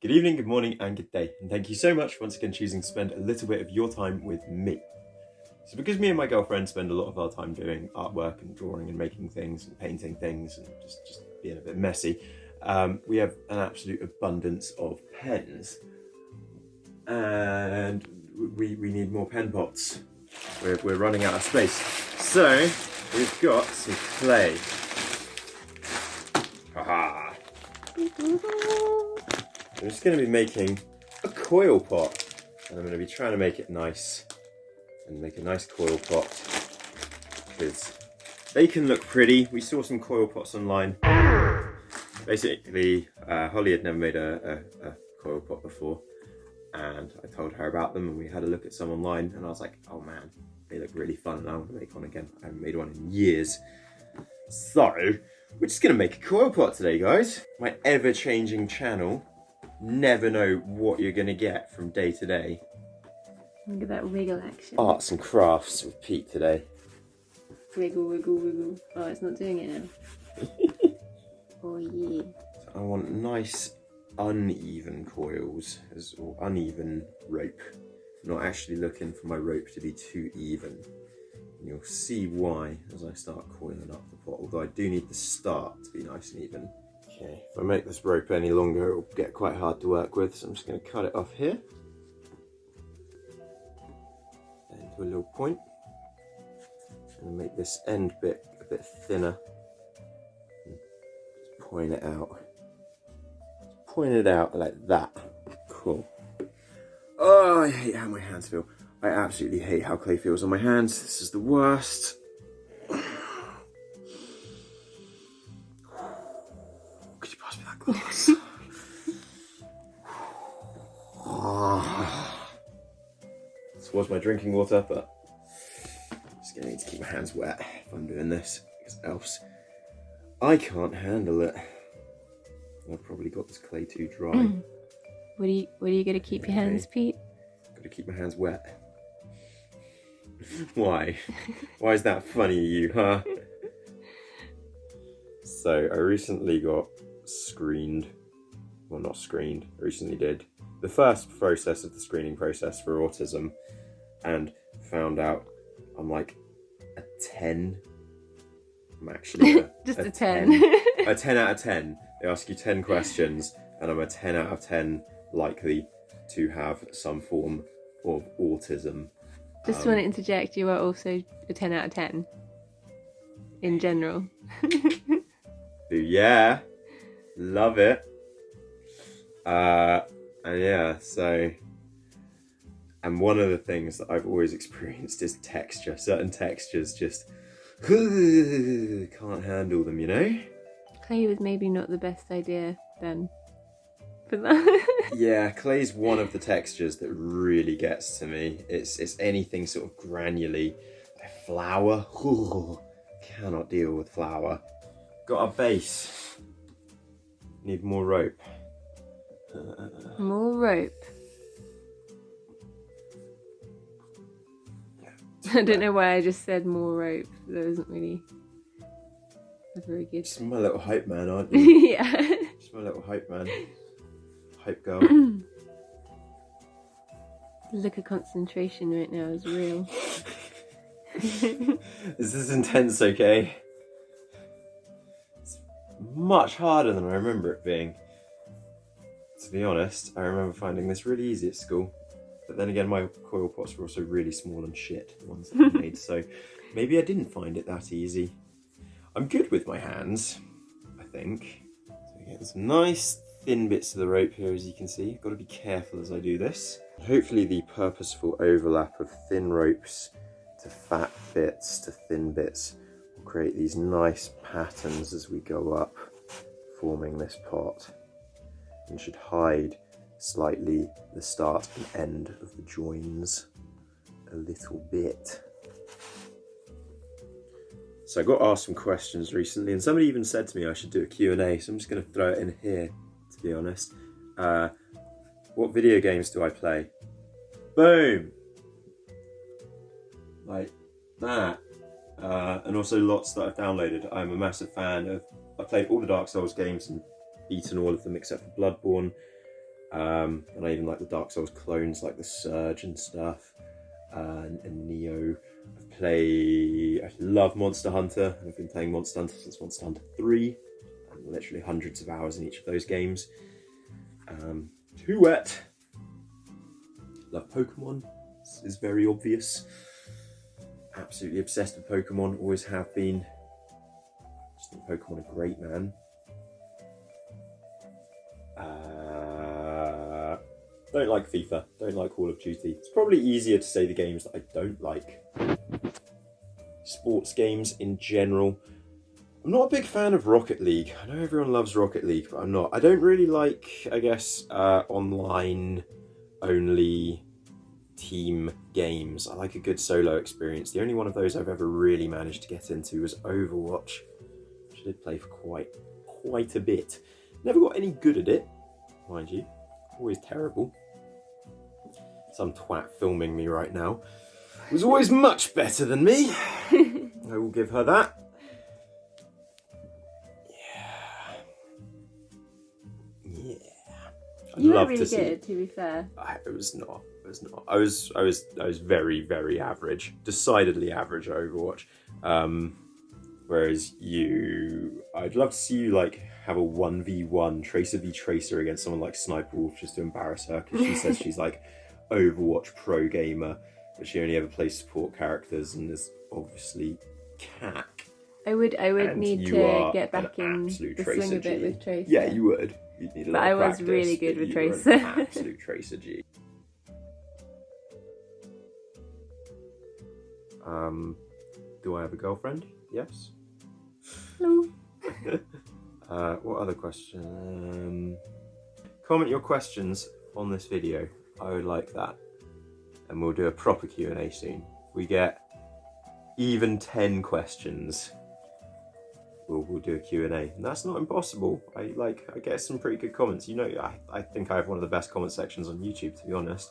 Good evening, good morning, and good day, and thank you so much for once again choosing to spend a little bit of your time with me. So because me and my girlfriend spend a lot of our time doing artwork and drawing and making things and painting things and just being a bit messy, we have an absolute abundance of pens. And we need more pen pots. We're running out of space. So we've got some clay. Haha! I'm just going to be making a coil pot, and I'm going to be trying to make it nice and make a nice coil pot because they can look pretty. We saw some coil pots online. Basically, Holly had never made a coil pot before, and I told her about them, and we had a look at some online, and I was like, oh man, they look really fun, and I want to make one again. I haven't made one in years. So we're just going to make a coil pot today, guys. My ever-changing channel. Never know what you're going to get from day to day. Look at that wiggle action. Arts and crafts with Pete today. Wiggle, wiggle, wiggle. Oh, it's not doing it now. Oh yeah. So I want nice uneven coils, or uneven rope. I'm not actually looking for my rope to be too even. And you'll see why as I start coiling up the pot, although I do need the start to be nice and even. Okay, if I make this rope any longer, it'll get quite hard to work with, so I'm just going to cut it off here. Into a little point. And make this end bit a bit thinner. Just point it out. Just point it out like that. Cool. Oh, I hate how my hands feel. I absolutely hate how clay feels on my hands. This is the worst. Glass. This was my drinking water, but I'm just gonna need to keep my hands wet if I'm doing this, because else I can't handle it. I've probably got this clay too dry. What are you gonna keep your hands, Pete? Gotta keep my hands wet. Why? Why is that funny, you, huh? So I recently got screened, well not screened, recently did the first process of the screening process for autism, and found out I'm like a 10. I'm actually just a 10. A 10 out of 10. They ask you 10 questions and I'm a 10 out of 10 likely to have some form of autism. Just want to interject, you are also a 10 out of 10 in general. Yeah. Love it. And yeah, so, and one of the things that I've always experienced is texture. Certain textures just can't handle them, you know? Clay was maybe not the best idea then for that. Yeah, clay's one of the textures that really gets to me. It's anything sort of granularly. Flour, cannot deal with flour. Got a base. Need more rope. More rope. I don't know why I just said more rope. That wasn't really a very good. Just my little hype man, aren't you? Yeah. Just my little hype man. Hype girl. The look of concentration right now is real. This is intense, okay? It's much harder than I remember it being. To be honest, I remember finding this really easy at school. But then again, my coil pots were also really small and shit, the ones that I made, so maybe I didn't find it that easy. I'm good with my hands, I think. So getting some nice thin bits of the rope here, as you can see. I've got to be careful as I do this. Hopefully the purposeful overlap of thin ropes to fat bits to thin bits will create these nice patterns as we go up, forming this pot, and should hide slightly the start and end of the joins a little bit. So I got asked some questions recently, and somebody even said to me I should do a Q&A, so I'm just going to throw it in here, to be honest. What video games do I play? Boom! Like that. And also lots that I've downloaded. I'm a massive fan of, I've played all the Dark Souls games and beaten all of them except for Bloodborne. And I even like the Dark Souls clones, like the Surge and stuff, and Neo. I love Monster Hunter. I've been playing Monster Hunter since Monster Hunter 3, and literally hundreds of hours in each of those games. Too wet. Love Pokemon. This is very obvious. Absolutely obsessed with Pokemon, always have been. Just think Pokemon are great, man. Don't like FIFA, don't like Call of Duty. It's probably easier to say the games that I don't like. Sports games in general. I'm not a big fan of Rocket League. I know everyone loves Rocket League, but I'm not. I don't really like, I guess, online only team games. I like a good solo experience. The only one of those I've ever really managed to get into was Overwatch, which I did play for quite a bit. Never got any good at it, mind you. Always terrible. Some twat filming me right now was always much better than me. I will give her that. Yeah. You were really good, to be fair. I was not. I was very, very average. Decidedly average at Overwatch. Whereas you, I'd love to see you like have a 1v1 Tracer v Tracer against someone like Sniper Wolf just to embarrass her, because she says she's like Overwatch pro gamer, but she only ever plays support characters and is obviously cack. I would need to get back in the swing a bit with Tracer. Yeah, you would. You'd need a lot of practice, but I was really good with you were Tracer. an absolute Tracer G. Do I have a girlfriend? Yes. Hello. What other question? Comment your questions on this video. I would like that. And we'll do a proper Q&A soon. If we get even 10 questions, we'll do a Q&A. And that's not impossible. I get some pretty good comments. You know, I think I have one of the best comment sections on YouTube, to be honest.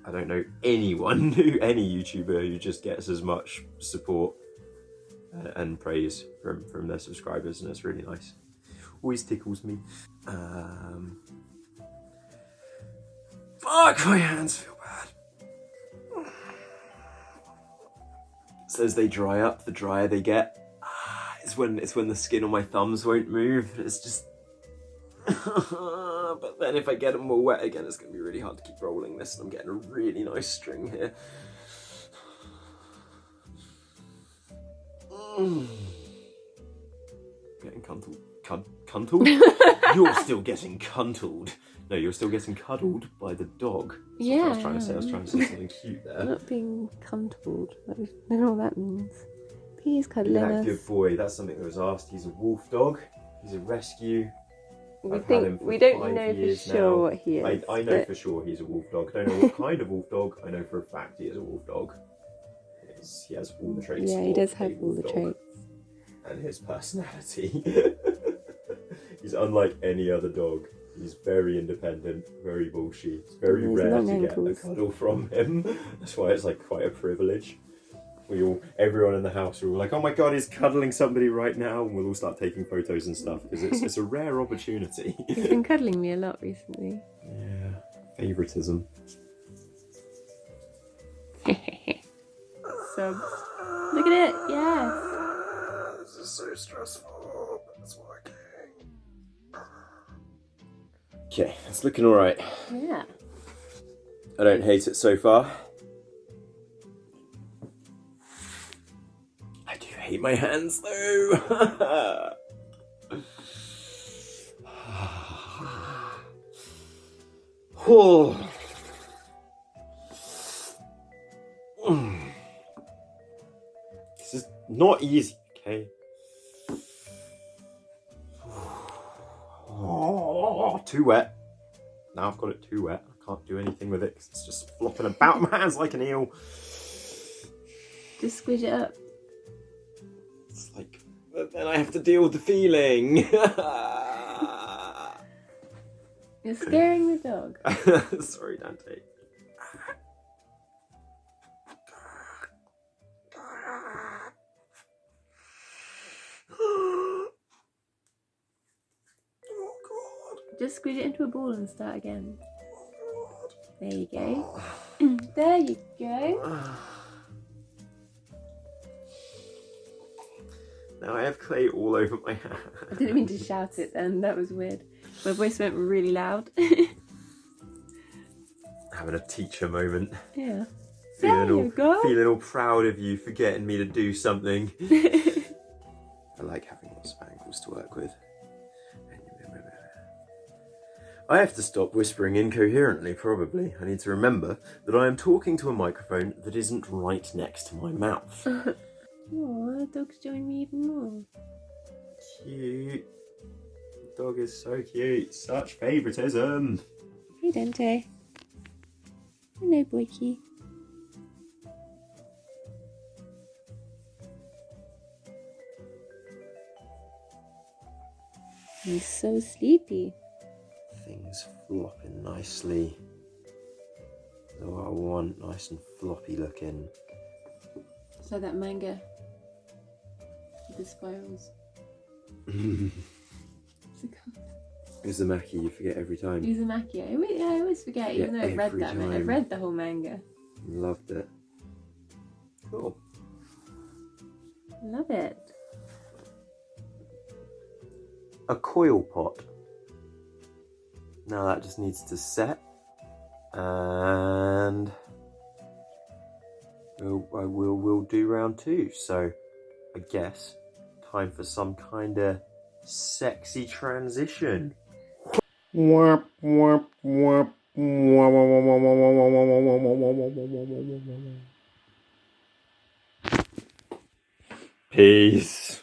I don't know anyone, any YouTuber who just gets as much support and praise from their subscribers, and it's really nice. Always tickles me. Fuck, my hands feel bad. It says they dry up, the drier they get. It's when the skin on my thumbs won't move. It's just... But then if I get them all wet again, it's going to be really hard to keep rolling this, and I'm getting a really nice string here. Getting cuddled? You're still getting cuddled. No, you're still getting cuddled by the dog. That's what I was trying to say. I was trying to say something cute there. I'm not being cuddled. I don't know what that means. Please cuddle us. Good boy. That's something that was asked. He's a wolf dog. He's a rescue. We don't know for sure what he is. I know for sure he's a wolf dog. I don't know what kind of wolf dog. I know for a fact he is a wolf dog. He has all the traits. Yeah, he does have all the traits. And his personality. He's unlike any other dog. He's very independent, very bullshit. It's very rare to get a cuddle from him. That's why it's like quite a privilege. Everyone in the house are all like, oh my god, he's cuddling somebody right now, and we'll all start taking photos and stuff, because it's a rare opportunity. He's been cuddling me a lot recently. Yeah, favoritism. Subs. Look at it, yes. This is so stressful, but it's working. Okay, it's looking alright. Yeah. I don't hate it so far. I do hate my hands though. Oh. This is not easy, okay? Oh, too wet. Now I've got it too wet. I can't do anything with it because it's just flopping about my hands like an eel. Just squish it up. It's like, but then I have to deal with the feeling. You're scaring the dog. Sorry, Dante. Just squeeze it into a ball and start again. There you go. There you go. Now I have clay all over my hand. I didn't mean to shout it then, that was weird. My voice went really loud. Having a teacher moment. Yeah. There you go. Feeling all proud of you for getting me to do something. I like having lots of angles to work with. I have to stop whispering incoherently, probably. I need to remember that I am talking to a microphone that isn't right next to my mouth. Oh, the dog's joined me even more. Cute. The dog is so cute. Such favouritism. Hey, Dante. Hello, Boykie. He's so sleepy. Things flopping nicely. That's what I want, nice and floppy looking. So that manga with the spirals. Uzumaki, you forget every time. Uzumaki, I always forget, even though I've read that. I've read the whole manga. Loved it. Cool. Love it. A coil pot. Now that just needs to set, and we'll do round 2. So I guess time for some kind of sexy transition. Peace.